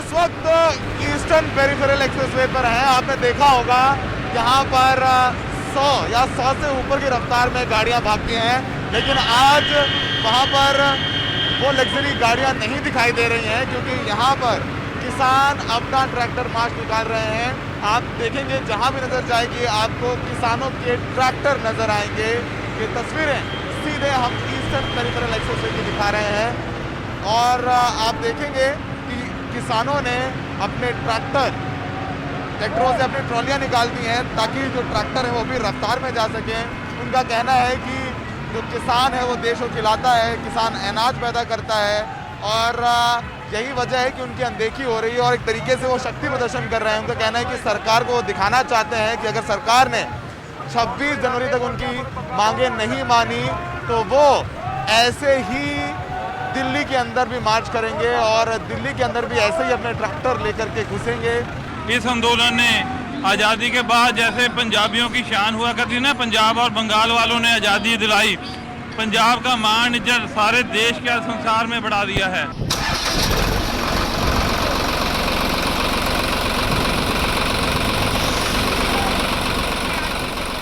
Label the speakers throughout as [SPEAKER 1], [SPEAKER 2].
[SPEAKER 1] इस वक्त eastern peripheral expressway पर हैं। आपने देखा होगा यहाँ पर 100 या 100 से ऊपर की रफ्तार में गाड़ियाँ भागती हैं, लेकिन आज वहाँ पर वो लग्जरी गाड़ियाँ नहीं दिखाई दे रही हैं, क्योंकि यहाँ पर किसान अपना ट्रैक्टर मार्च निकाल रहे हैं। आप देखेंगे जहाँ भी नजर जाएगी आपको किसानों के ट्रैक्टर नजर आएंगे। ये तस्वीरें सीधे हम ईस्टर्न पेरिफेरल एक्सप्रेसवे की दिखा रहे हैं और आप देखेंगे कि किसानों ने अपने ट्रैक्टरों से अपनी ट्रॉलियाँ निकाल दी हैं ताकि जो ट्रैक्टर है वो भी रफ्तार में जा सकें। उनका कहना है कि जो किसान है वो देश को खिलाता है, किसान अनाज पैदा करता है और यही वजह है कि उनकी अनदेखी हो रही है और एक तरीके से वो शक्ति प्रदर्शन कर रहे हैं। उनका कहना है कि सरकार को वो दिखाना चाहते हैं कि अगर सरकार ने 26 जनवरी तक उनकी मांगे नहीं मानी तो वो ऐसे ही दिल्ली के अंदर भी मार्च करेंगे और दिल्ली के अंदर भी ऐसे ही अपने ट्रैक्टर लेकर के घुसेंगे।
[SPEAKER 2] इस आंदोलन ने आज़ादी के बाद जैसे पंजाबियों की शान हुआ करती ना, पंजाब और बंगाल वालों ने आज़ादी दिलाई, पंजाब का मान इज्जत सारे देश के संसार में बढ़ा दिया है।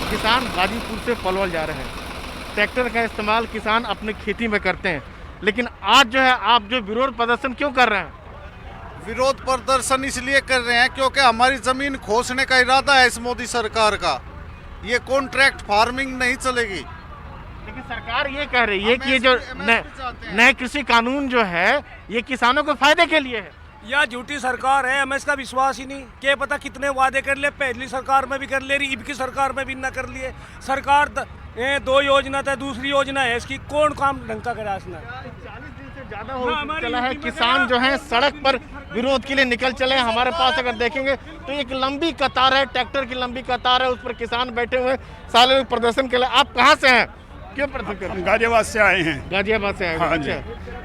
[SPEAKER 3] किसान गाजीपुर से पलवल जा रहे हैं। ट्रैक्टर का इस्तेमाल किसान अपनी खेती में करते हैं, लेकिन आज जो है आप जो विरोध प्रदर्शन क्यों कर रहे हैं?
[SPEAKER 4] विरोध प्रदर्शन इसलिए कर रहे हैं क्योंकि हमारी जमीन खोसने का इरादा है इस मोदी सरकार का। ये कॉन्ट्रैक्ट फार्मिंग नहीं चलेगी।
[SPEAKER 3] लेकिन सरकार ये कह रही है कि ये जो नए कृषि कानून जो है ये किसानों के फायदे के लिए है।
[SPEAKER 5] यह झूठी सरकार है, हमें इसका विश्वास ही नहीं। क्या पता कितने वादे कर ले, पहली सरकार में भी कर ले रही, अब की सरकार में भी ना कर लिए। सरकार 2 योजना था, दूसरी योजना है इसकी, कौन काम ढंग का करा इसने।
[SPEAKER 3] 40 दिन से ज्यादा हो चला है किसान जो है सड़क पर विरोध के लिए निकल चले। हमारे पास अगर देखेंगे तो एक लंबी कतार है, ट्रैक्टर की लंबी कतार है, उस पर किसान बैठे हुए सारे लोग प्रदर्शन के लिए। आप कहाँ से हैं, क्यों प्रदर्शन कर रहे हैं?
[SPEAKER 6] गाजियाबाद से आए हैं।
[SPEAKER 3] गाजियाबाद से आए हैं।
[SPEAKER 6] हाँ जी।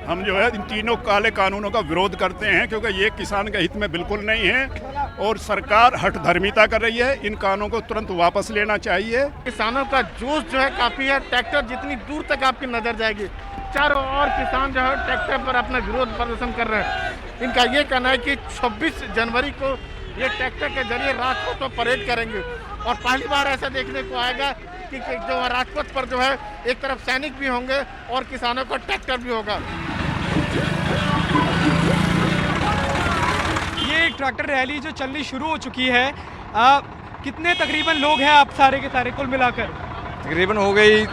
[SPEAKER 6] हम जो है इन तीनों काले कानूनों का विरोध करते हैं क्योंकि ये किसान के हित में बिल्कुल नहीं है और सरकार हठधर्मिता कर रही है। इन कानूनों को तुरंत वापस लेना चाहिए।
[SPEAKER 3] किसानों का जोश जो है काफी है। ट्रैक्टर जितनी दूर तक आपकी नजर जाएगी चारों ओर किसान जो है ट्रैक्टर पर अपना विरोध प्रदर्शन कर रहे हैं। इनका ये कहना है कि 26 जनवरी को ये ट्रैक्टर के जरिए राजपथ पर परेड करेंगे और पहली बार ऐसा देखने को आएगा कि जो राजपथ पर जो है एक तरफ सैनिक भी होंगे और किसानों का ट्रैक्टर भी होगा।
[SPEAKER 7] ये एक ट्रैक्टर रैली जो चलनी शुरू हो चुकी है। कितने तकरीबन लोग हैं आप सारे के सारे कुल मिलाकर?
[SPEAKER 8] तकरीबन हो गई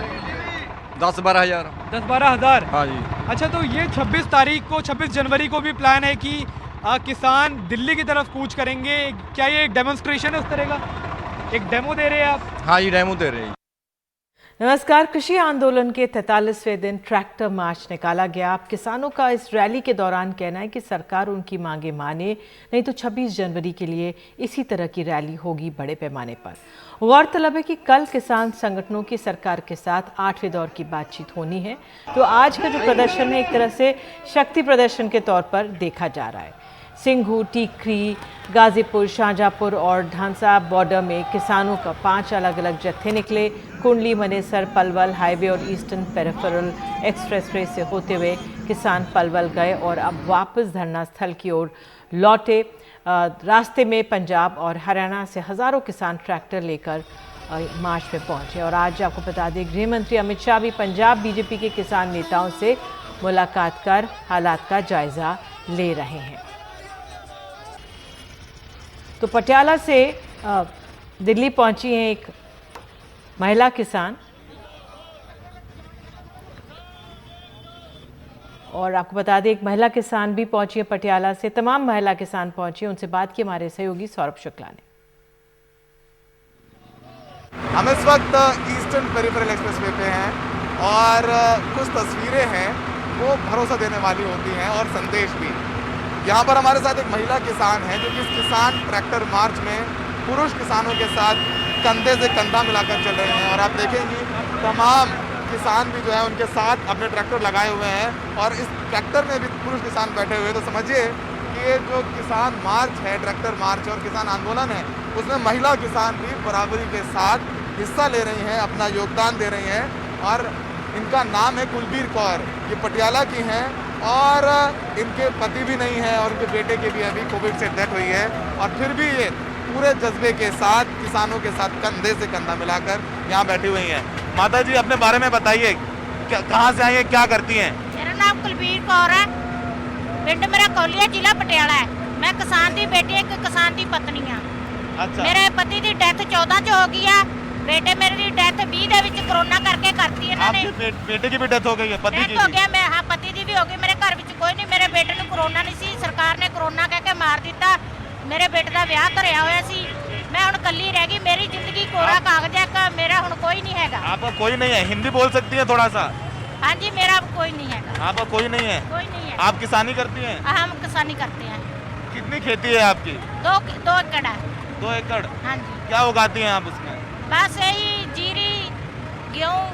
[SPEAKER 8] 10-12 हज़ार।
[SPEAKER 7] 10-12 हज़ार।
[SPEAKER 8] हाँ जी।
[SPEAKER 7] अच्छा, तो ये 26 जनवरी को भी प्लान है कि किसान दिल्ली की तरफ कूच करेंगे। क्या ये एक डेमोन्स्ट्रेशन है उस तरह का, एक डेमो दे रहे हैं आप?
[SPEAKER 8] हाँ, ये डेमो दे रहे हैं।
[SPEAKER 9] नमस्कार। कृषि आंदोलन के 43वें दिन ट्रैक्टर मार्च निकाला गया। अब किसानों का इस रैली के दौरान कहना है कि सरकार उनकी मांगे माने, नहीं तो 26 जनवरी के लिए इसी तरह की रैली होगी बड़े पैमाने पर। गौरतलब है कि कल किसान संगठनों की सरकार के साथ 8वें दौर की बातचीत होनी है, तो आज का जो प्रदर्शन है एक तरह से शक्ति प्रदर्शन के तौर पर देखा जा रहा है। सिंघू, टीकरी, गाजीपुर, शाहजहाँपुर और ढांसा बॉर्डर में किसानों का 5 अलग अलग जत्थे निकले। कुंडली, मनेसर, पलवल हाईवे और ईस्टर्न पेरिफेरल एक्सप्रेसवे से होते हुए किसान पलवल गए और अब वापस धरना स्थल की ओर लौटे। रास्ते में पंजाब और हरियाणा से हज़ारों किसान ट्रैक्टर लेकर मार्च में पहुंचे। और आज आपको बता दें गृह मंत्री अमित शाह भी पंजाब बीजेपी के किसान नेताओं से मुलाकात कर हालात का जायजा ले रहे हैं। तो पटियाला से दिल्ली पहुंची हैं एक महिला किसान और आपको बता दें एक महिला किसान भी पहुंची है पटियाला से। तमाम महिला किसान पहुंची, उनसे बात की हमारे सहयोगी सौरभ शुक्ला ने।
[SPEAKER 1] हम इस वक्त ईस्टर्न पेरिफेरल एक्सप्रेसवे पे हैं और कुछ तस्वीरें हैं वो भरोसा देने वाली होती हैं और संदेश भी। यहाँ पर हमारे साथ एक महिला किसान है जो कि इस किसान ट्रैक्टर मार्च में पुरुष किसानों के साथ कंधे से कंधा मिलाकर चल रहे हैं और आप देखेंगे तमाम किसान भी जो है उनके साथ अपने ट्रैक्टर लगाए हुए हैं और इस ट्रैक्टर में भी पुरुष किसान बैठे हुए हैं। तो समझिए कि ये जो किसान मार्च है, ट्रैक्टर मार्च और किसान आंदोलन है, उसमें महिला किसान भी बराबरी के साथ हिस्सा ले रही हैं, अपना योगदान दे रही हैं। और इनका नाम है कुलबीर कौर, ये पटियाला की हैं और इनके पति भी नहीं है और इनके बेटे की भी अभी कोविड से डेथ हुई है, और फिर भी ये पूरे जज्बे के साथ किसानों के साथ कंधे से कंधा मिलाकर यहाँ बैठी हुई हैं। माता जी, अपने बारे में बताइए, कहाँ से आई हैं, क्या करती हैं?
[SPEAKER 10] मेरा नाम कुलबीर कौर है, पिंड मेरा कौलिया, जिला पटियाला है। मैं किसान दी बेटी, एक किसान दी पत्नी हाँ।
[SPEAKER 1] अच्छा।
[SPEAKER 10] मेरे पति की डेथ 14 च हो गई है, बेटे मेरे की डेथ 20 ਦੇ ਵਿੱਚ कोरोना करके करती है इन्होंने।
[SPEAKER 1] बेटे की भी डेथ हो गई है, पति की
[SPEAKER 10] हो गया, मैं हाँ पति की भी हो गई। मेरे घर ਵਿੱਚ कोई नहीं, मेरे बेटे ਨੂੰ कोरोना नहीं सी, सरकार ने कोरोना कह के मार दिता। मेरे बेटे ਦਾ ਵਿਆਹ ਧਰਿਆ ਹੋਇਆ ਸੀ, मैं ਹੁਣ ਕੱਲੀ ਰਹਿ ਗਈ। मेरी जिंदगी कोरा कागज है, मेरा ਹੁਣ कोई नहीं हैगा।
[SPEAKER 1] आपका कोई नहीं है? हिंदी बोल सकती है थोड़ा सा?
[SPEAKER 10] हाँ जी, मेरा कोई नहीं हैगा।
[SPEAKER 1] आपका कोई नहीं है?
[SPEAKER 10] कोई नहीं है।
[SPEAKER 1] आप किसानी करती हैं?
[SPEAKER 10] हम किसानी करते हैं।
[SPEAKER 1] कितनी खेती है आपकी?
[SPEAKER 10] 2 एकड़ है।
[SPEAKER 1] 2 एकड़?
[SPEAKER 10] हाँ जी।
[SPEAKER 1] क्या उगाती हैं आप उसमें?
[SPEAKER 10] बस यही जीरी, गेहूँ,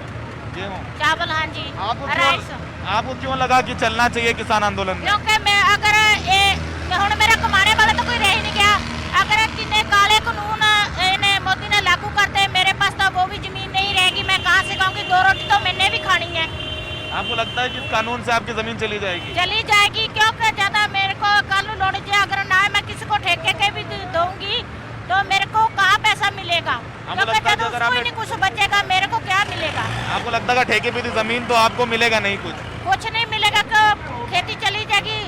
[SPEAKER 10] चावल। हाँ जी। राइस।
[SPEAKER 1] आपको क्यों लगा कि चलना चाहिए किसान आंदोलन में?
[SPEAKER 10] क्योंकि मैं अगर हुण मेरा कमाने वाला तो कोई रह ही नहीं गया। अगर जिन्हें काले कानून इन्हें मोदी ने लागू करते, मेरे पास तो वो भी जमीन नहीं रहेगी। मैं कहाँ से खाऊंगी? 2 रोटी तो मैंने भी खानी है।
[SPEAKER 1] आपको लगता है कि इस कानून से आपकी जमीन चली जाएगी?
[SPEAKER 10] चली जाएगी, क्योंकि ज्यादा मेरे को कल लोड़ जाए, अगर ना मैं किसी को ठेके के भी दूंगी तो मेरे को कहाँ पैसा मिलेगा? क्योंकि जब उसको ही नहीं कुछ बचेगा, मेरे को क्या मिलेगा?
[SPEAKER 1] आपको लगता है ठेके पे थी जमीन तो आपको मिलेगा नहीं
[SPEAKER 10] कुछ नहीं मिलेगा, खेती चली जाएगी।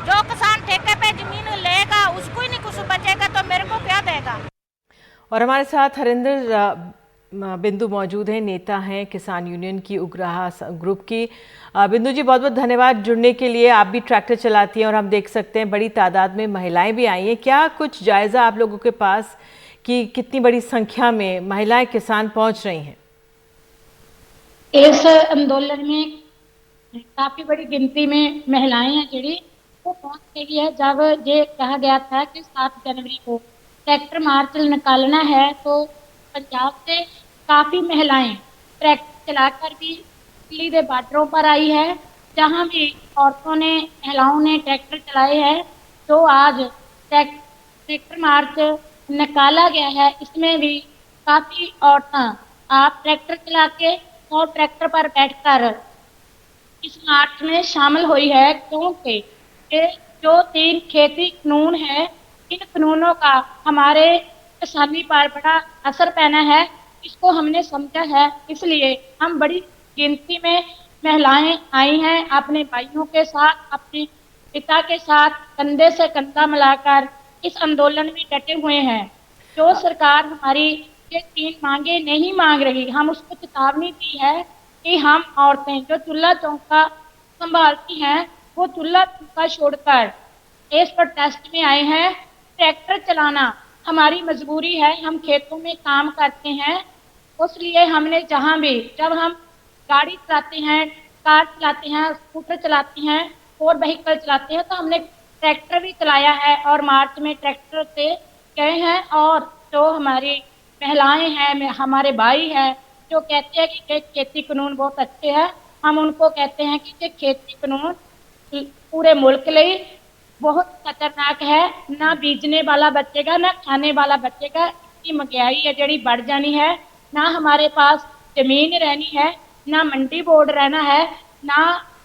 [SPEAKER 10] जो किसान ठेके पे जमीन लेगा उसको ही नहीं कुछ बचेगा, तो मेरे को क्या देगा?
[SPEAKER 9] और हमारे साथ हरिंदर बिंदु मौजूद हैं, नेता हैं किसान यूनियन की उग्रहा ग्रुप की। बिंदु जी, बहुत बहुत धन्यवाद जुड़ने के लिए। आप भी ट्रैक्टर चलाती हैं और हम देख सकते हैं बड़ी तादाद में महिलाएं भी आई हैं। क्या कुछ जायज़ा आप लोगों के पास कि कितनी बड़ी संख्या में महिलाएं किसान पहुंच रही हैं?
[SPEAKER 11] इस आंदोलन में काफ़ी बड़ी गिनती में महिलाएं हैं जी वो पहुंच गई है। जब ये कहा गया था कि 7 जनवरी को ट्रैक्टर मार्च निकालना है, तो पंजाब से काफ़ी महिलाएं ट्रैक्टर चलाकर भी दिल्ली के बार्डरों पर आई है। जहां भी औरतों ने, महिलाओं ने ट्रैक्टर चलाए हैं, तो आज ट्रैक्टर मार्च निकाला गया है। इसमें भी काफ़ी औरतें आप ट्रैक्टर चला के और ट्रैक्टर पर बैठकर इस मार्च में शामिल हुई है, क्योंकि ये जो 3 खेती कानून है, इन कानूनों का हमारे किसानी पर बड़ा असर पैना है। इसको हमने समझा है, इसलिए हम बड़ी गिनती में महिलाएं आई हैं अपने भाइयों के साथ, अपने पिता के साथ कंधे से कंधा मिलाकर इस आंदोलन में डटे हुए हैं। जो सरकार हमारी ये 3 मांगे नहीं मांग रही, हम उसको चेतावनी दी है कि हम औरतें जो चूल्हा चौका संभालती हैं, वो चूल्हा चौका छोड़कर इस प्रोटेस्ट में आए हैं। ट्रैक्टर चलाना हमारी मजबूरी है, हम खेतों में काम करते हैं, इसलिए हमने जहाँ भी, जब हम गाड़ी चलाते हैं, कार चलाते हैं, स्कूटर चलाते हैं और व्हीकल चलाते हैं, तो हमने ट्रैक्टर भी चलाया है और मार्च में ट्रैक्टर से गए हैं। और जो हमारी महिलाएं हैं, हमारे भाई हैं, जो कहते हैं कि खेती कानून बहुत अच्छे हैं, हम उनको कहते हैं कि ये खेती कानून पूरे मुल्क लिए बहुत खतरनाक है। ना बीजने वाला बचेगा, ना खाने वाला बचेगा। इतनी महंगाई है जी बढ़ जानी है, ना हमारे पास जमीन रहनी है, ना मंडी बोर्ड रहना है, ना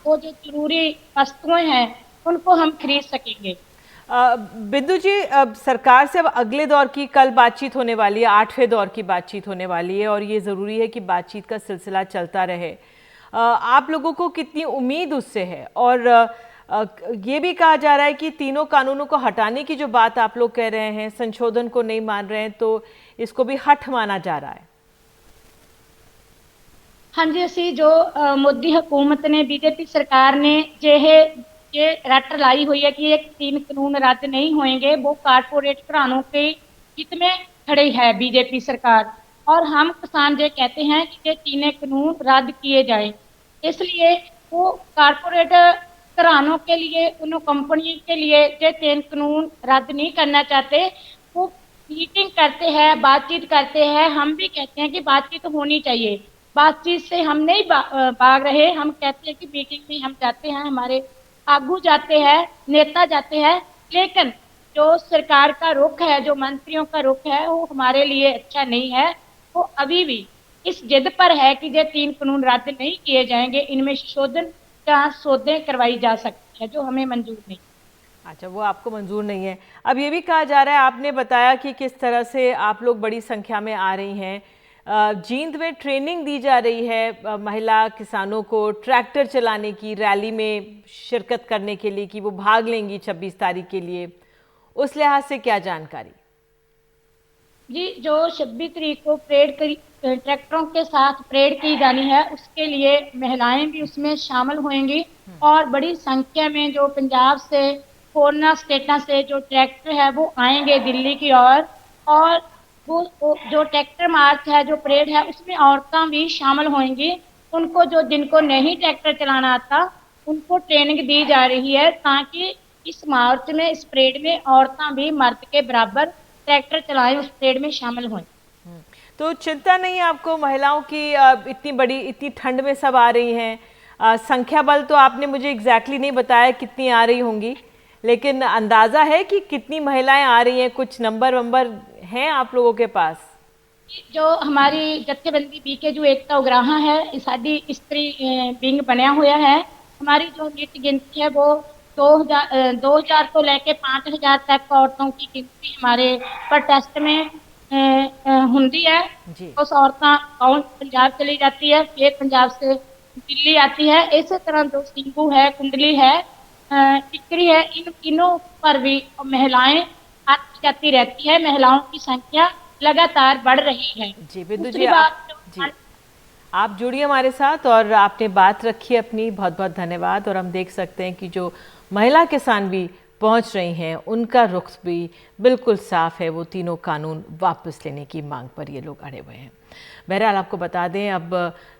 [SPEAKER 11] वो जो जरूरी वस्तुएं हैं उनको हम खरीद सकेंगे।
[SPEAKER 9] बिंदु जी, अब सरकार से अब अगले दौर की कल बातचीत होने वाली है, 8वें दौर की बातचीत होने वाली है, और ये ज़रूरी है कि बातचीत का सिलसिला चलता रहे। आप लोगों को कितनी उम्मीद उससे है? और ये भी कहा जा रहा है कि तीनों कानूनों को हटाने की जो बात आप लोग कह रहे हैं, संशोधन को नहीं मान रहे हैं, तो इसको भी हठ माना जा रहा है।
[SPEAKER 11] हाँ जी, असी जो मोदी हुकूमत ने, बीजेपी सरकार ने ये रट लाई हुई है कि ये 3 कानून रद्द नहीं होंगे, वो कारपोरेट घरानों के हित में खड़ी है बीजेपी सरकार। और हम किसान ये कहते हैं कि ये 3 कानून रद्द किए जाए। इसलिए वो कारपोरेट घरानों के लिए, उन कंपनियों के लिए ये 3 कानून रद्द नहीं करना चाहते। वो मीटिंग करते हैं, बातचीत करते हैं। हम भी कहते हैं कि बातचीत होनी चाहिए, बातचीत से हम नहीं भाग रहे। हम कहते हैं कि मीटिंग में हम जाते हैं, हमारे आगू जाते हैं, नेता जाते हैं, लेकिन जो सरकार का रुख है, जो मंत्रियों का रुख है, वो हमारे लिए अच्छा नहीं है। वो अभी भी इस जिद पर है कि ये 3 कानून रद्द नहीं किए जाएंगे, इनमें संशोधन या सौदे करवाई जा सकती। है जो हमें मंजूर नहीं।
[SPEAKER 9] अच्छा, वो आपको मंजूर नहीं है। अब ये भी कहा जा रहा है, आपने बताया कि किस तरह से आप लोग बड़ी संख्या में आ रही हैं, जींद में ट्रेनिंग दी जा रही है महिला किसानों को ट्रैक्टर चलाने की, रैली में शिरकत करने के लिए कि वो भाग लेंगी 26 तारीख के लिए, उस लिहाज से क्या जानकारी?
[SPEAKER 11] जी, जो 26 तारीख को ट्रैक्टरों के साथ परेड की जानी है, उसके लिए महिलाएं भी उसमें शामिल होंगी और बड़ी संख्या में जो पंजाब से, होरना स्टेटा से जो ट्रैक्टर है वो आएंगे दिल्ली की ओर। और वो जो ट्रैक्टर मार्च है, जो परेड है, उसमें औरतें भी शामिल होंगी। उनको जिनको नहीं ट्रैक्टर चलाना आता उनको ट्रेनिंग दी जा रही है ताकि इस मार्च में, इस परेड में औरतें भी मर्द के बराबर ट्रैक्टर चलाएं, उस परेड में शामिल हों।
[SPEAKER 9] तो चिंता नहीं आपको महिलाओं की? इतनी ठंड में सब आ रही हैं, संख्या बल तो आपने मुझे एग्जैक्टली नहीं बताया कितनी आ रही होंगी, लेकिन अंदाजा है कि कितनी महिलाएं आ रही हैं? कुछ नंबर हैं आप लोगों के पास?
[SPEAKER 11] जो हमारी जत्थेबंदी BKU एकता उगराहा है, साड़ी स्त्री विंग बनया हुआ है। हमारी जो नित गिनती है वो 2000 को लेके 5000 तक औरतों की गिनती हमारे प्रोटेस्ट में होती है। उस औरतें पंजाब चली जाती है, फिर पंजाब से दिल्ली आती है। इसी तरह जो सिंगू है, कुंडली है, टिकरी है, इनों पर भी महिलाएं आती जाती रहती है। महिलाओं की संख्या लगातार बढ़ रही है।
[SPEAKER 9] जी बिंदु जी, आप जुड़िए हमारे साथ और आपने बात रखी अपनी, बहुत बहुत धन्यवाद। और हम देख सकते हैं कि जो महिला किसान भी पहुंच रही हैं, उनका रुख भी बिल्कुल साफ है, वो तीनों कानून वापस लेने की मांग पर ये लोग अड़े हुए हैं। बहरहाल आपको बता दें, अब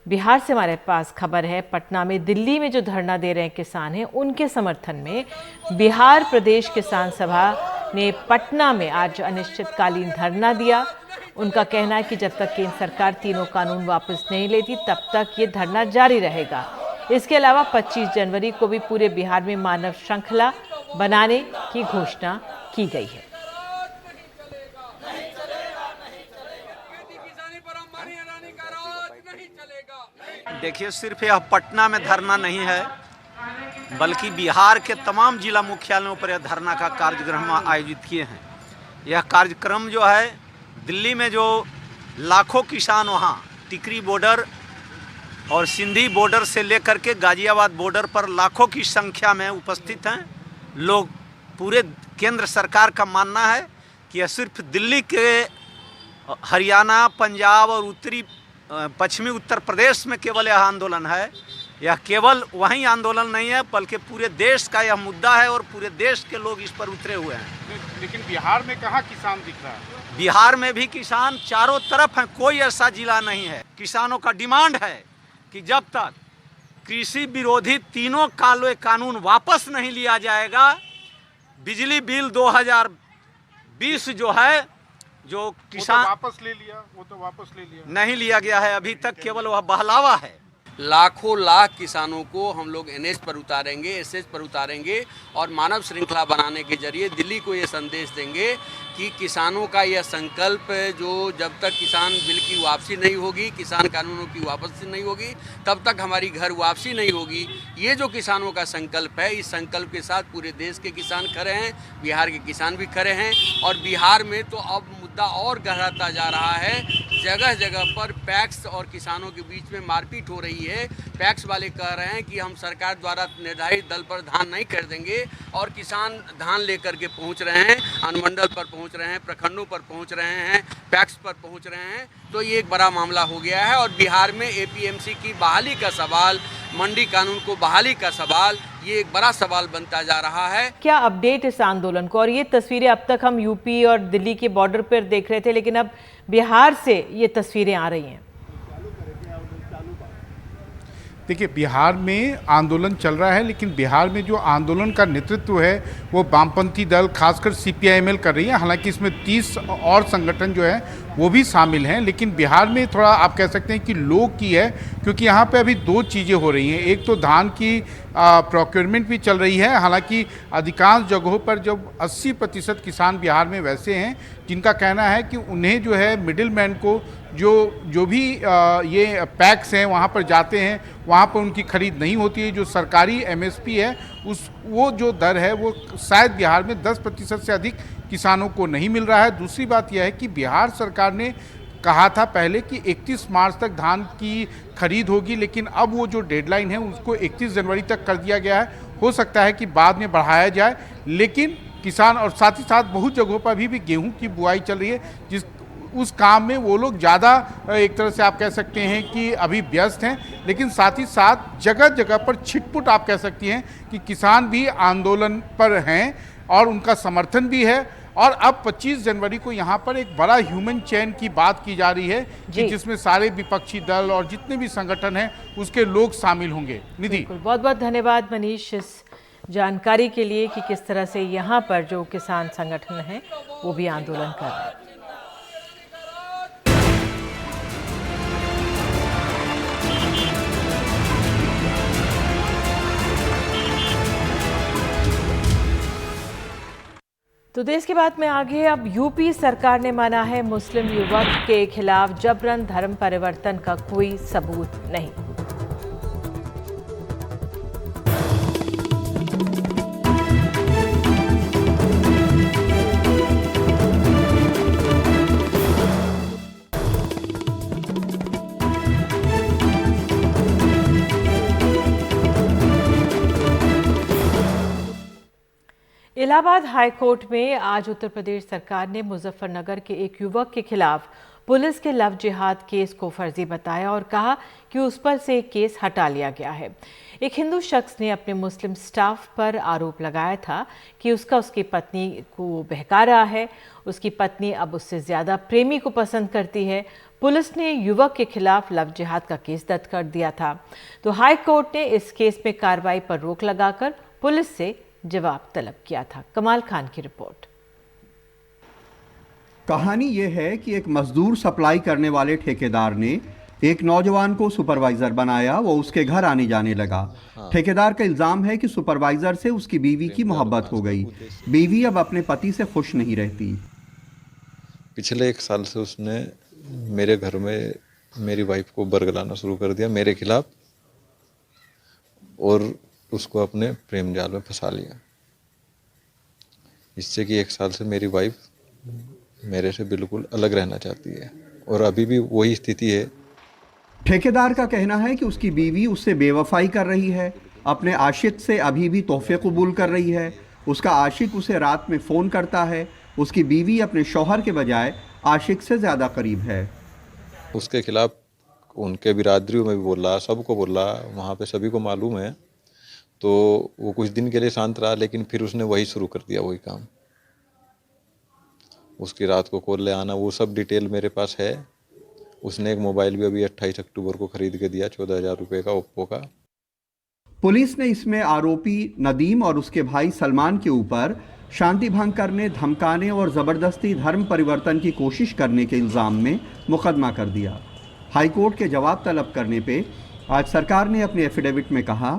[SPEAKER 9] बिहार से हमारे पास खबर है, पटना में दिल्ली में जो धरना दे रहे हैं किसान हैं, उनके समर्थन में बिहार प्रदेश किसान सभा ने पटना में आज अनिश्चितकालीन धरना दिया। उनका कहना है कि जब तक केंद्र सरकार तीनों कानून वापस नहीं लेती तब तक ये धरना जारी रहेगा। इसके अलावा 25 जनवरी को भी पूरे बिहार में मानव श्रृंखला बनाने की घोषणा की गई है।
[SPEAKER 12] देखिए, सिर्फ यह पटना में धरना नहीं है, बल्कि बिहार के तमाम जिला मुख्यालयों पर यह धरना का कार्यक्रम आयोजित किए हैं। यह कार्यक्रम जो है, दिल्ली में जो लाखों किसान वहाँ टिकरी बॉर्डर और सिंधी बॉर्डर से लेकर के गाजियाबाद बॉर्डर पर लाखों की संख्या में उपस्थित हैं लोग। पूरे केंद्र सरकार का मानना है कि यह सिर्फ दिल्ली के, हरियाणा, पंजाब और पश्चिमी उत्तर प्रदेश में केवल यह आंदोलन है। यह केवल वहीं आंदोलन नहीं है, बल्कि पूरे देश का यह मुद्दा है और पूरे देश के लोग इस पर उतरे हुए हैं।
[SPEAKER 3] लेकिन बिहार में कहाँ किसान दिख रहा है?
[SPEAKER 12] बिहार में भी किसान चारों तरफ हैं, कोई ऐसा जिला नहीं है। किसानों का डिमांड है कि जब तक कृषि विरोधी तीनों कानून वापस नहीं लिया जाएगा, बिजली बिल 2020 जो है, जो किसान
[SPEAKER 3] वो तो वापस ले लिया
[SPEAKER 12] नहीं लिया गया है अभी तक, केवल वह बहलावा है।
[SPEAKER 13] लाखों लाख किसानों को हम लोग NH पर उतारेंगे, SS पर उतारेंगे और मानव श्रृंखला बनाने के जरिए दिल्ली को ये संदेश देंगे कि किसानों का यह संकल्प, जो जब तक किसान बिल की वापसी नहीं होगी, किसान कानूनों की वापसी नहीं होगी, तब तक हमारी घर वापसी नहीं होगी। ये जो किसानों का संकल्प है, इस संकल्प के साथ पूरे देश के किसान खड़े हैं, बिहार के किसान भी खड़े हैं। और बिहार में तो अब मुद्दा और गहराता जा रहा है। जगह जगह पर पैक्स और किसानों के बीच में मारपीट हो रही है। पैक्स वाले कह रहे हैं कि हम सरकार द्वारा निर्धारित दल पर धान नहीं कर देंगे, और किसान धान लेकर के पहुंच रहे हैं, अनुमंडल पर पहुंच रहे हैं, प्रखंडों पर पहुंच रहे हैं, पैक्स पर पहुंच रहे हैं। तो ये एक बड़ा मामला हो गया है। और बिहार में APMC की बहाली का सवाल, मंडी कानून को बहाली का सवाल, ये एक बड़ा सवाल बनता जा रहा है।
[SPEAKER 9] क्या अपडेट इस आंदोलन को? और ये तस्वीरें अब तक हम यूपी और दिल्ली के बॉर्डर पर देख रहे थे, लेकिन अब बिहार से ये तस्वीरें आ रही हैं।
[SPEAKER 3] देखिए, बिहार में आंदोलन चल रहा है, लेकिन बिहार में जो आंदोलन का नेतृत्व है वो वामपंथी दल, खासकर CPIML कर रही है। हालांकि इसमें 30 और संगठन जो है वो भी शामिल हैं, लेकिन बिहार में थोड़ा आप कह सकते हैं कि लो की है, क्योंकि यहाँ पे अभी दो चीज़ें हो रही हैं। एक तो धान की प्रोक्योरमेंट भी चल रही है। हालांकि अधिकांश जगहों पर जब 80% किसान बिहार में वैसे हैं जिनका कहना है कि उन्हें जो है मिडिल मैन को जो भी ये पैक्स हैं वहाँ पर जाते हैं, वहाँ पर उनकी खरीद नहीं होती है। जो सरकारी MSP है
[SPEAKER 14] वो जो दर है वो शायद बिहार में 10% से अधिक किसानों को नहीं मिल रहा है। दूसरी बात यह है कि बिहार सरकार ने कहा था पहले कि 31 मार्च तक धान की खरीद होगी, लेकिन अब वो जो डेडलाइन है उसको 31 जनवरी तक कर दिया गया है। हो सकता है कि बाद में बढ़ाया जाए, लेकिन किसान और साथ ही साथ बहुत जगहों पर अभी भी गेहूं की बुआई चल रही है, जिस उस काम में वो लोग ज़्यादा एक तरह से आप कह सकते हैं कि अभी व्यस्त हैं। लेकिन साथ ही साथ जगह जगह पर छिटपुट आप कह सकती हैं कि किसान भी आंदोलन पर हैं और उनका समर्थन भी है। और अब 25 जनवरी को यहाँ पर एक बड़ा ह्यूमन चेन की बात की जा रही है कि जिसमें सारे विपक्षी दल और जितने भी संगठन हैं उसके लोग शामिल होंगे। निधि,
[SPEAKER 9] बहुत बहुत धन्यवाद मनीष इस जानकारी के लिए कि किस तरह से यहाँ पर जो किसान संगठन हैं वो भी आंदोलन कर रहे हैं। तो देश की बात में आगे, अब यूपी सरकार ने माना है मुस्लिम युवक के खिलाफ जबरन धर्म परिवर्तन का कोई सबूत नहीं। इलाहाबाद हाई कोर्ट में आज उत्तर प्रदेश सरकार ने मुजफ्फरनगर के एक युवक के खिलाफ पुलिस के लव जिहाद केस को फर्जी बताया और कहा कि उस पर से केस हटा लिया गया है। एक हिंदू शख्स ने अपने मुस्लिम स्टाफ पर आरोप लगाया था कि उसकी पत्नी को बहका रहा है। उसकी पत्नी अब उससे ज़्यादा प्रेमी को पसंद करती है। पुलिस ने युवक के खिलाफ लव जिहाद का केस दर्ज कर दिया था। तो हाई कोर्ट ने इस केस में कार्रवाई पर रोक लगाकर पुलिस से जवाब तलब किया था। कमाल खान की रिपोर्ट।
[SPEAKER 15] कहानी यह है कि एक मजदूर सप्लाई करने वाले ठेकेदार ने एक नौजवान को सुपरवाइजर बनाया। वो उसके घर आने जाने लगा। ठेकेदार का इल्जाम है कि सुपरवाइजर से उसकी बीवी की मोहब्बत हो गई। बीवी अब अपने पति से खुश नहीं रहती।
[SPEAKER 16] पिछले 1 साल से उसने मेरे घर में मेरी वाइफ को बरगलाना शुरू कर दिया मेरे खिलाफ, और उसको अपने प्रेम जाल में फंसा लिया, इससे कि 1 साल से मेरी वाइफ मेरे से बिल्कुल अलग रहना चाहती है और अभी भी वही स्थिति है।
[SPEAKER 15] ठेकेदार का कहना है कि उसकी बीवी उससे बेवफाई कर रही है, अपने आशिक से अभी भी तोहफे कबूल कर रही है। उसका आशिक उसे रात में फ़ोन करता है। उसकी बीवी अपने शौहर के बजाय आशिक से ज़्यादा करीब है।
[SPEAKER 16] उसके खिलाफ उनके बिरादरियों में भी बोल रहा, सबको बोल रहा, वहाँ पे सभी को मालूम है। तो वो कुछ दिन के लिए शांत रहा, लेकिन फिर उसने वही शुरू कर दिया, वही काम। उसकी रात को कॉल ले आना, वो सब डिटेल मेरे पास है। उसने एक मोबाइल भी अभी 28 अक्टूबर को खरीद के दिया 14,000 रुपये का, ओप्पो का।
[SPEAKER 15] पुलिस ने इसमें आरोपी नदीम और उसके भाई सलमान के ऊपर शांति भंग करने, धमकाने और ज़बरदस्ती धर्म परिवर्तन की कोशिश करने के इल्ज़ाम में मुकदमा कर दिया। हाईकोर्ट के जवाब तलब करने पे आज सरकार ने अपने एफिडेविट में कहा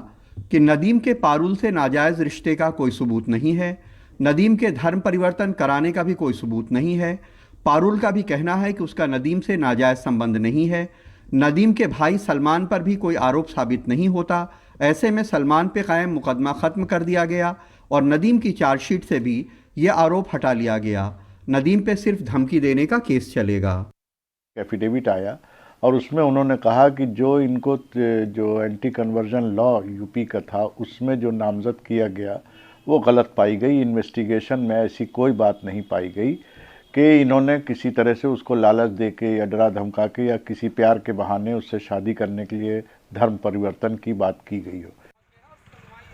[SPEAKER 15] कि नदीम के पारुल से नाजायज़ रिश्ते का कोई सबूत नहीं है। नदीम के धर्म परिवर्तन कराने का भी कोई सबूत नहीं है। पारुल का भी कहना है कि उसका नदीम से नाजायज़ संबंध नहीं है। नदीम के भाई सलमान पर भी कोई आरोप साबित नहीं होता। ऐसे में सलमान पे कायम मुकदमा ख़त्म कर दिया गया और नदीम की चार्जशीट से भी ये आरोप हटा लिया गया। नदीम पे सिर्फ धमकी देने का केस चलेगा।
[SPEAKER 17] एफिडेविट आया और उसमें उन्होंने कहा कि जो इनको जो एंटी कन्वर्जन लॉ यूपी का था उसमें जो नामजद किया गया वो गलत पाई गई। इन्वेस्टिगेशन में ऐसी कोई बात नहीं पाई गई कि इन्होंने किसी तरह से उसको लालच दे के या डरा धमका के या किसी प्यार के बहाने उससे शादी करने के लिए धर्म परिवर्तन की बात की गई हो।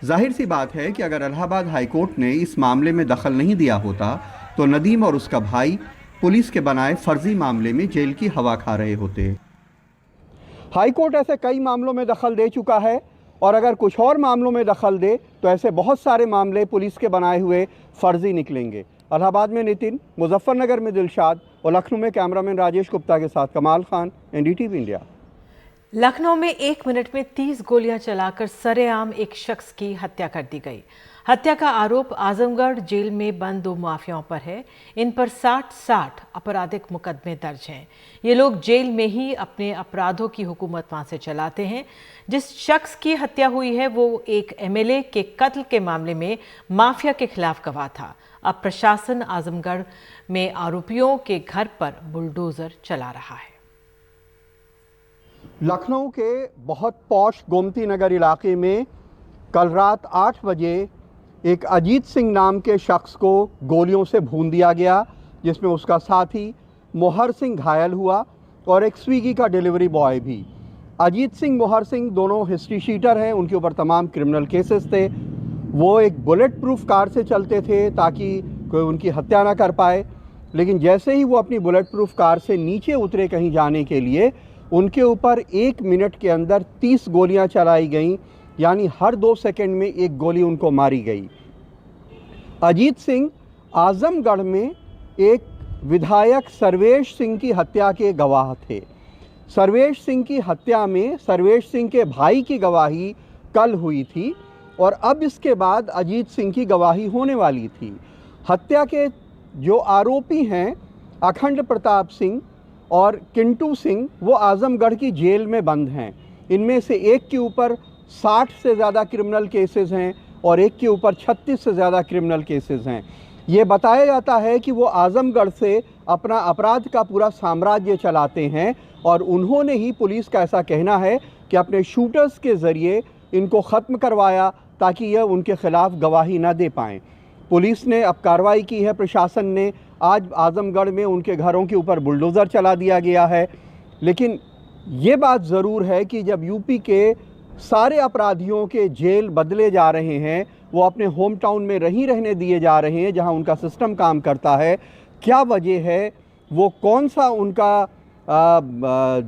[SPEAKER 15] जाहिर सी बात है कि अगर इलाहाबाद हाईकोर्ट ने इस मामले में दखल नहीं दिया होता तो नदीम और उसका भाई पुलिस के बनाए फर्जी मामले में जेल की हवा खा रहे होते। हाईकोर्ट ऐसे कई मामलों में दखल दे चुका है और अगर कुछ और मामलों में दखल दे तो ऐसे बहुत सारे मामले पुलिस के बनाए हुए फर्जी निकलेंगे। इलाहाबाद में नितिन, मुजफ्फरनगर में दिलशाद और लखनऊ में कैमरामैन राजेश गुप्ता के साथ कमाल खान, एनडीटीवी इंडिया।
[SPEAKER 9] लखनऊ में 1 मिनट में 30 गोलियां चलाकर सरेआम एक शख्स की हत्या कर दी गई। हत्या का आरोप आजमगढ़ जेल में बंद 2 माफियाओं पर है। इन पर 60 आपराधिक मुकदमे दर्ज हैं। ये लोग जेल में ही अपने अपराधों की हुकूमत वहां से चलाते हैं। जिस शख्स की हत्या हुई है वो एक एमएलए के कत्ल के मामले में माफिया के खिलाफ गवाह था। अब प्रशासन आजमगढ़ में आरोपियों के घर पर बुलडोजर चला रहा है।
[SPEAKER 15] लखनऊ के बहुत पौश गोमती नगर इलाके में कल रात 8 बजे एक अजीत सिंह नाम के शख्स को गोलियों से भून दिया गया, जिसमें उसका साथी मोहर सिंह घायल हुआ और एक स्विगी का डिलीवरी बॉय भी। अजीत सिंह, मोहर सिंह दोनों हिस्ट्री शीटर हैं, उनके ऊपर तमाम क्रिमिनल केसेस थे। वो एक बुलेट प्रूफ कार से चलते थे ताकि कोई उनकी हत्या ना कर पाए, लेकिन जैसे ही वो अपनी बुलेट प्रूफ कार से नीचे उतरे कहीं जाने के लिए, उनके ऊपर 1 मिनट के अंदर 30 गोलियां चलाई गईं, यानी हर 2 सेकंड में एक गोली उनको मारी गई। अजीत सिंह आजमगढ़ में एक विधायक सर्वेश सिंह की हत्या के गवाह थे। सर्वेश सिंह की हत्या में सर्वेश सिंह के भाई की गवाही कल हुई थी और अब इसके बाद अजीत सिंह की गवाही होने वाली थी। हत्या के जो आरोपी हैं अखंड प्रताप सिंह और किंटू सिंह, वो आजमगढ़ की जेल में बंद हैं। इनमें से एक के ऊपर 60 से ज़्यादा क्रिमिनल केसेस हैं और एक के ऊपर 36 से ज़्यादा क्रिमिनल केसेस हैं। ये बताया जाता है कि वो आजमगढ़ से अपना अपराध का पूरा साम्राज्य चलाते हैं और उन्होंने ही, पुलिस का ऐसा कहना है कि अपने शूटर्स के ज़रिए इनको ख़त्म करवाया ताकि यह उनके ख़िलाफ़ गवाही न दे पाएँ। पुलिस ने अब कार्रवाई की है, प्रशासन ने आज आजमगढ़ में उनके घरों के ऊपर बुलडोज़र चला दिया गया है। लेकिन ये बात ज़रूर है कि जब यूपी के सारे अपराधियों के जेल बदले जा रहे हैं, वो अपने होम टाउन में रहने दिए जा रहे हैं जहां उनका सिस्टम काम करता है, क्या वजह है, वो कौन सा उनका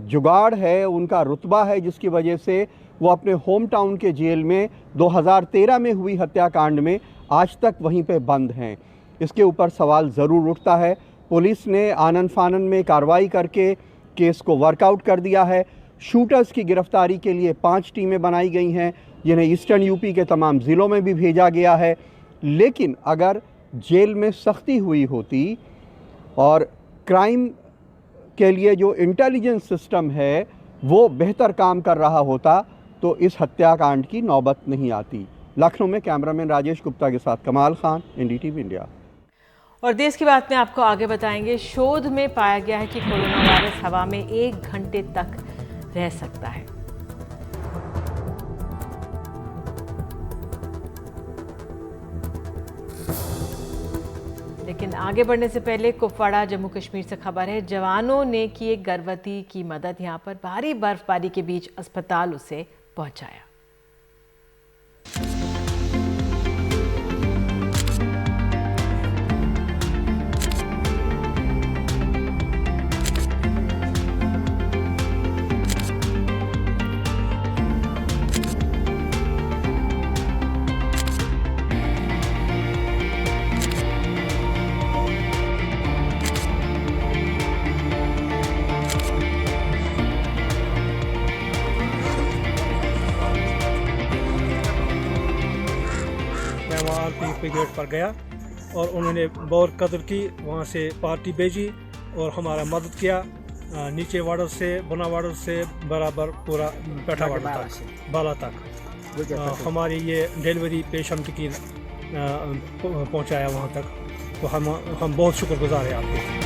[SPEAKER 15] जुगाड़ है, उनका रुतबा है जिसकी वजह से वो अपने होम टाउन के जेल में 2013 में हुई हत्याकांड में आज तक वहीं पे बंद हैं। इसके ऊपर सवाल ज़रूर उठता है। पुलिस ने आनन फानन में कार्रवाई करके केस को वर्कआउट कर दिया है। शूटर्स की गिरफ्तारी के लिए 5 टीमें बनाई गई हैं, जिन्हें ईस्टर्न यूपी के तमाम ज़िलों में भी भेजा गया है। लेकिन अगर जेल में सख्ती हुई होती और क्राइम के लिए जो इंटेलिजेंस सिस्टम है वो बेहतर काम कर रहा होता तो इस हत्याकांड की नौबत नहीं आती। लखनऊ में कैमरामैन राजेश गुप्ता के साथ कमाल खान, एनडीटीवी इंडिया।
[SPEAKER 9] और देश की बात में आपको आगे बताएंगे। शोध में पाया गया है कि कोरोना वायरस हवा में 1 घंटे तक रह सकता है। लेकिन आगे बढ़ने से पहले कुपवाड़ा जम्मू कश्मीर से खबर है। जवानों ने की एक गर्भवती की मदद, यहां पर भारी बर्फबारी के बीच अस्पताल उसे पहुंचाया।
[SPEAKER 5] गेट पर गया और उन्होंने बहुत कदर की, वहाँ से पार्टी भेजी और हमारा मदद किया। नीचे वार्डर से, बना वार्डर से बराबर पूरा बैठा वार्डर तक, बाला तक हमारी ये डिलीवरी पेशेंट की पहुँचाया वहाँ तक। तो हम बहुत शुक्रगुजार हैं आपके।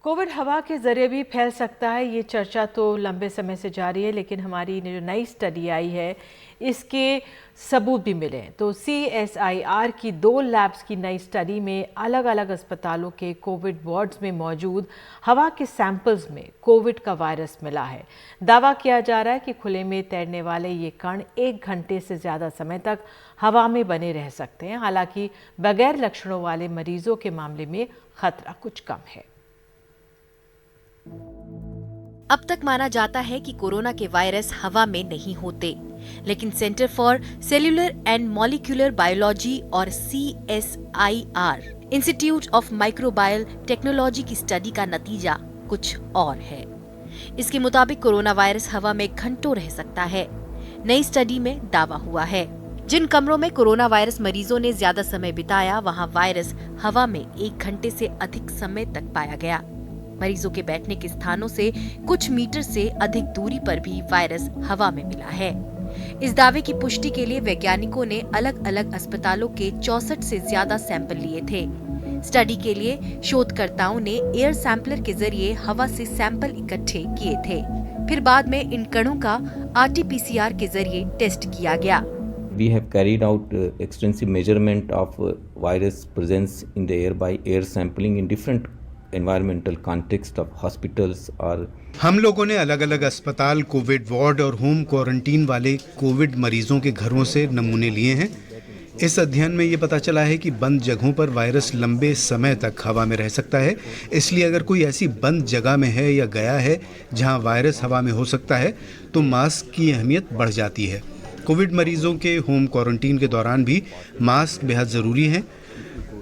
[SPEAKER 9] कोविड हवा के जरिए भी फैल सकता है, ये चर्चा तो लंबे समय से जारी है, लेकिन हमारी जो नई स्टडी आई है इसके सबूत भी मिले हैं। तो CSIR की 2 लैब्स की नई स्टडी में अलग अलग अस्पतालों के कोविड वार्ड्स में मौजूद हवा के सैंपल्स में कोविड का वायरस मिला है। दावा किया जा रहा है कि खुले में तैरने वाले ये कण 1 घंटे से ज़्यादा समय तक हवा में बने रह सकते हैं। हालांकि बगैर लक्षणों वाले मरीजों के मामले में खतरा कुछ कम है।
[SPEAKER 18] अब तक माना जाता है कि कोरोना के वायरस हवा में नहीं होते, लेकिन centre for cellular and molecular biology और CSIR institute of microbial technology की स्टडी का नतीजा कुछ और है। इसके मुताबिक कोरोना वायरस हवा में घंटों रह सकता है। नई स्टडी में दावा हुआ है जिन कमरों में कोरोना वायरस मरीजों ने ज्यादा समय बिताया, वहां वायरस हवा में 1 घंटे से अधिक समय तक पाया गया। मरीजों के बैठने के स्थानों से कुछ मीटर से अधिक दूरी पर भी वायरस हवा में मिला है। इस दावे की पुष्टि के लिए वैज्ञानिकों ने अलग अलग अस्पतालों के 64 से ज्यादा सैंपल लिए थे। स्टडी के लिए शोधकर्ताओं ने एयर सैंपलर के जरिए हवा से सैंपल इकट्ठे किए थे। फिर बाद में इन कणों का RT-PCR के जरिए टेस्ट किया गया।
[SPEAKER 19] We have carried out extensive measurement of virus presence in the air by air sampling in different environmental context of hospitals or
[SPEAKER 20] हम लोगों ने अलग अलग अस्पताल, कोविड वार्ड और होम क्वारंटीन वाले कोविड मरीजों के घरों से नमूने लिए हैं। इस अध्ययन में ये पता चला है कि बंद जगहों पर वायरस लंबे समय तक हवा में रह सकता है। इसलिए अगर कोई ऐसी बंद जगह में है या गया है जहां वायरस हवा में हो सकता है, तो मास्क की अहमियत बढ़ जाती है। कोविड मरीजों के होम क्वारंटीन के दौरान भी मास्क बेहद ज़रूरी हैं।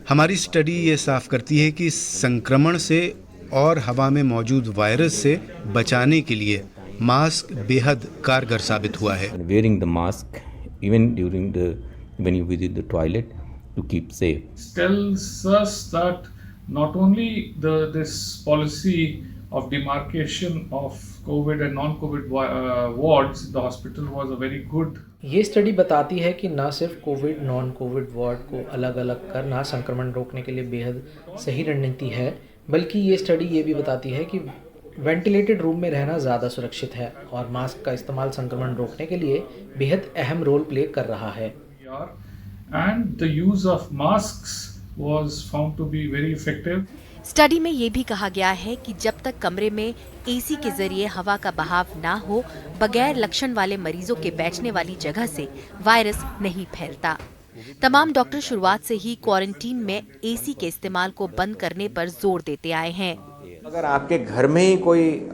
[SPEAKER 20] हमारी स्टडी ये साफ करती है कि संक्रमण से और हवा में मौजूद वायरस से बचाने के लिए मास्क बेहद कारगर साबित हुआ है।
[SPEAKER 19] wearing the mask even during when you visit the toilet to keep safe.
[SPEAKER 21] Tells us that not only this policy of demarcation of COVID and non-COVID wards in the hospital was a very good.
[SPEAKER 22] ये study बताती है कि न सिर्फ Covid non Covid ward को अलग अलग करना संक्रमण रोकने के लिए बेहद सही रणनीति है, बल्कि ये स्टडी ये भी बताती है कि वेंटिलेटेड रूम में रहना ज़्यादा सुरक्षित है और मास्क का इस्तेमाल संक्रमण रोकने के लिए बेहद अहम रोल प्ले कर रहा है।
[SPEAKER 21] And the use of masks was found to be very effective.
[SPEAKER 18] Study में ये भी कहा गया है कि जब तक कमरे में AC के जरिए हवा का बहाव ना हो, बगैर लक्षण वाले मरीजों के बैठने वाली जगह से वायरस नहीं फैलता। तमाम डॉक्टर शुरुआत से ही क्वारंटीन में AC के इस्तेमाल को बंद करने पर जोर देते आए हैं।
[SPEAKER 23] अगर आपके घर में ही कोई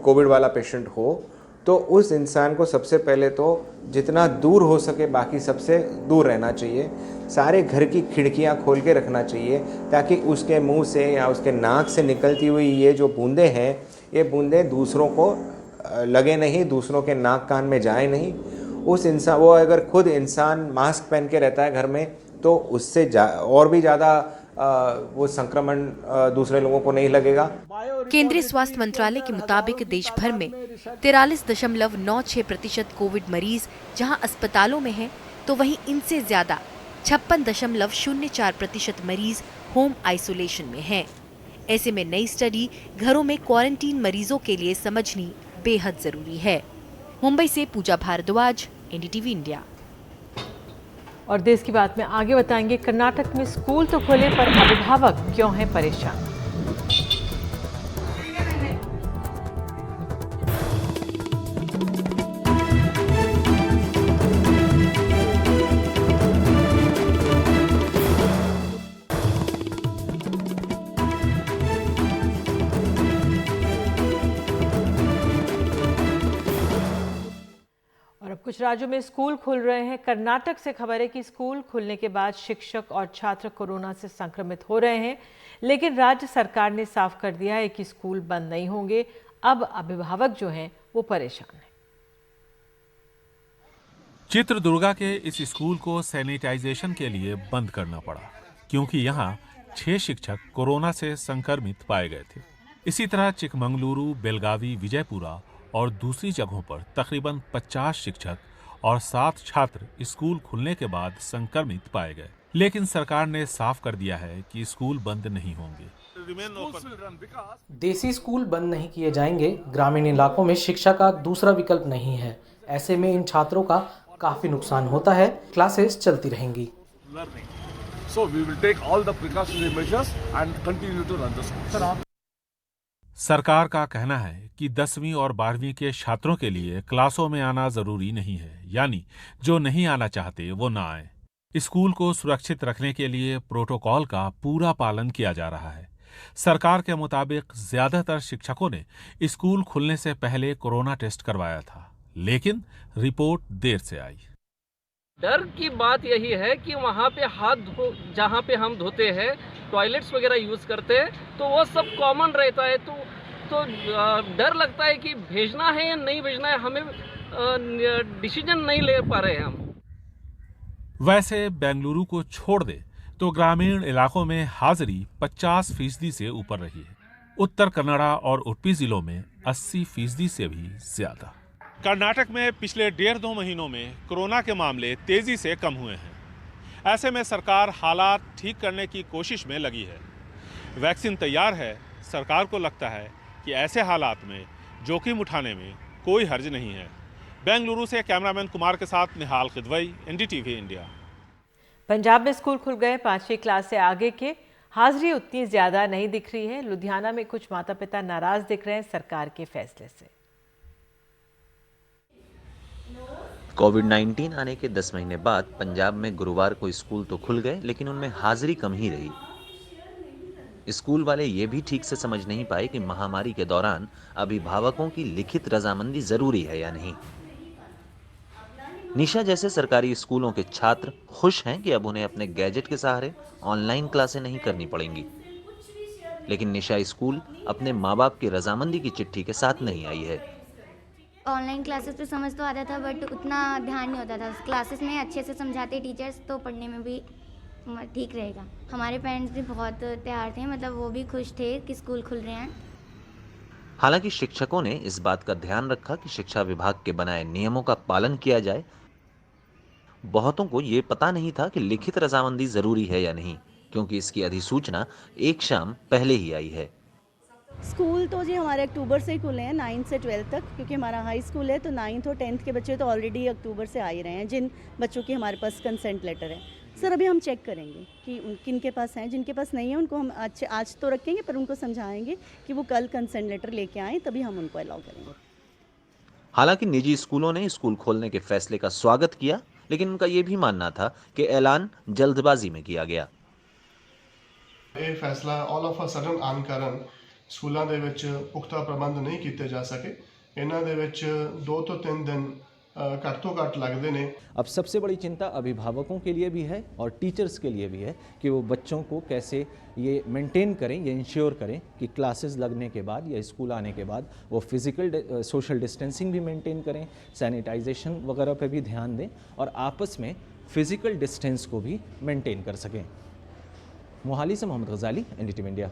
[SPEAKER 23] कोविड वाला पेशेंट हो तो उस इंसान को सबसे पहले तो जितना दूर हो सके बाकी सबसे दूर रहना चाहिए। सारे घर की खिड़कियां खोल के रखना चाहिए ताकि उसके मुंह से या उसके नाक से निकलती हुई ये जो बूंदें हैं, ये बूंदें दूसरों को लगे नहीं, दूसरों के नाक कान में जाए नहीं। उस इंसान वो अगर खुद इंसान मास्क पहन के रहता है घर में तो उससे और भी ज़्यादा वो संक्रमण दूसरे लोगों को नहीं लगेगा।
[SPEAKER 18] केंद्रीय स्वास्थ्य मंत्रालय के मुताबिक देश भर में 43.96% कोविड मरीज जहां अस्पतालों में हैं, तो वहीं इनसे ज्यादा 56.04% मरीज होम आइसोलेशन में हैं। ऐसे में नई स्टडी घरों में क्वारंटीन मरीजों के लिए समझनी बेहद जरूरी है। मुंबई से पूजा भारद्वाज, NDTV इंडिया।
[SPEAKER 9] और देश की बात में आगे बताएंगे, कर्नाटक में स्कूल तो खुले पर अभिभावक क्यों हैं परेशान। कुछ राज्यों में स्कूल खुल रहे हैं। कर्नाटक से खबर है कि स्कूल खुलने के बाद शिक्षक और छात्र कोरोना से संक्रमित हो रहे हैं, लेकिन राज्य सरकार ने साफ कर दिया है कि स्कूल बंद नहीं होंगे। अब अभिभावक जो हैं वो परेशान हैं।
[SPEAKER 24] चित्रदुर्गा के इस स्कूल को सैनिटाइजेशन के लिए बंद करना पड़ा क्योंकि यहाँ 6 शिक्षक कोरोना से संक्रमित पाए गए थे। इसी तरह चिकमंगलुरु, बेलगावी, विजयपुरा और दूसरी जगहों पर तकरीबन 50 शिक्षक और 7 छात्र स्कूल खुलने के बाद संक्रमित पाए गए, लेकिन सरकार ने साफ कर दिया है कि स्कूल बंद नहीं होंगे।
[SPEAKER 22] देसी स्कूल बंद नहीं किए जाएंगे। ग्रामीण इलाकों में शिक्षा का दूसरा विकल्प नहीं है। ऐसे में इन छात्रों का काफी नुकसान होता है। क्लासेस चलती रहेंगी।
[SPEAKER 25] So we will take all the precautionary measures and continue to run the school.
[SPEAKER 24] सरकार का कहना है कि 10वीं और 12वीं के छात्रों के लिए क्लासों में आना जरूरी नहीं है, यानी जो नहीं आना चाहते वो ना आए। स्कूल को सुरक्षित रखने के लिए प्रोटोकॉल का पूरा पालन किया जा रहा है। सरकार के मुताबिक ज्यादातर शिक्षकों ने स्कूल खुलने से पहले कोरोना टेस्ट करवाया था, लेकिन रिपोर्ट देर से आई।
[SPEAKER 2] डर की बात यही है कि वहाँ पे जहाँ पे हम धोते हैं, टॉयलेट्स वगैरह यूज़ करते हैं, तो वो सब कॉमन रहता है, तो डर लगता है कि भेजना है या नहीं भेजना है, हमें डिसीजन नहीं ले पा रहे हैं हम।
[SPEAKER 24] वैसे बेंगलुरु को छोड़ दे तो ग्रामीण इलाकों में हाजिरी 50% से ऊपर रही है। उत्तर कन्नड़ा और उडुपी जिलों में 80% से भी ज्यादा। कर्नाटक में पिछले 1.5-2 महीनों में कोरोना के मामले तेजी से कम हुए हैं। ऐसे में सरकार हालात ठीक करने की कोशिश में लगी है। वैक्सीन तैयार है। सरकार को लगता है कि ऐसे हालात में जोखिम उठाने में कोई हर्ज नहीं है। बेंगलुरु से कैमरामैन कुमार के साथ निहाल खिदवई, एनडीटीवी इंडिया।
[SPEAKER 9] पंजाब में स्कूल खुल गए। 5वीं क्लास से आगे के हाजिरी उतनी ज्यादा नहीं दिख रही है। लुधियाना में कुछ माता पिता नाराज दिख रहे हैं सरकार के फैसले से।
[SPEAKER 4] कोविड-19 आने के 10 महीने बाद पंजाब में गुरुवार को स्कूल तो खुल गए, लेकिन उनमें हाजिरी कम ही रही। स्कूल वाले ये भी ठीक से समझ नहीं पाए कि महामारी के दौरान अभिभावकों की लिखित रजामंदी जरूरी है या नहीं। निशा जैसे सरकारी स्कूलों के छात्र खुश हैं कि अब उन्हें अपने गैजेट के सहारे ऑनलाइन क्लासें नहीं करनी पड़ेंगी, लेकिन निशा स्कूल अपने माँ बाप की रजामंदी की चिट्ठी के साथ नहीं आई है।
[SPEAKER 6] ऑनलाइन क्लासेस पे समझ तो आता था, बट उतना ध्यान नहीं होता था। क्लासेस में अच्छे से समझाते टीचर्स, तो पढ़ने में भी ठीक रहेगा। हमारे पेरेंट्स भी बहुत तैयार थे, मतलब वो भी खुश थे कि स्कूल खुल रहे हैं।
[SPEAKER 4] हालांकि शिक्षकों ने इस बात का ध्यान रखा कि शिक्षा विभाग के बनाए नियमों का पालन किया जाए। बहुतों को ये पता नहीं था कि लिखित रजामंदी जरूरी है या नहीं, क्योंकि इसकी अधिसूचना एक शाम पहले ही आई है।
[SPEAKER 7] स्कूल तो जी हमारे अक्टूबर से ही खुले हैं, 9 से 12 तक, क्योंकि हमारा हाई स्कूल है, तो 9th और 10th के बच्चे तो ऑलरेडी अक्टूबर से आ ही रहे हैं, जिन बच्चों की हमारे पास कंसेंट लेटर है। सर अभी हम चेक करेंगे कि किन के पास हैं, जिनके पास नहीं है उनको हम आज तो रखेंगे, पर उनको समझाएंगे कि वो कल कंसेंट लेटर लेके आएँ, तभी हम उनको अलाउ करेंगे।
[SPEAKER 4] हालांकि निजी स्कूलों ने स्कूल खोलने के फैसले का स्वागत किया, लेकिन उनका ये भी मानना था कि ऐलान जल्दबाजी में किया गया।
[SPEAKER 8] ਇਹ ਫੈਸਲਾ ਆਲ ਆਫ ਅ ਸਡਨ ਆਉਣ ਕਾਰਨ ਸਕੂਲਾਂ ਦੇ ਵਿੱਚ ਪੁਖਤਾ ਪ੍ਰਬੰਧ ਨਹੀਂ ਕੀਤੇ ਜਾ ਸਕੇ। ਇਹਨਾਂ ਦੇ ਵਿੱਚ 2 ਤੋਂ 3 ਦਿਨ घट तो घट लगते हैं।
[SPEAKER 26] अब सबसे बड़ी चिंता अभिभावकों के लिए भी है और टीचर्स के लिए भी है कि वो बच्चों को कैसे ये मेंटेन करें, ये इंश्योर करें कि क्लासेस लगने के बाद या स्कूल आने के बाद वो फिज़िकल सोशल डिस्टेंसिंग भी मेंटेन करें, सैनिटाइजेशन वगैरह पे भी ध्यान दें और आपस में फ़िज़िकल डिस्टेंस को भी मेंटेन कर सकें। मोहाली से मोहम्मद गजाली, एनडीटीवी इंडिया।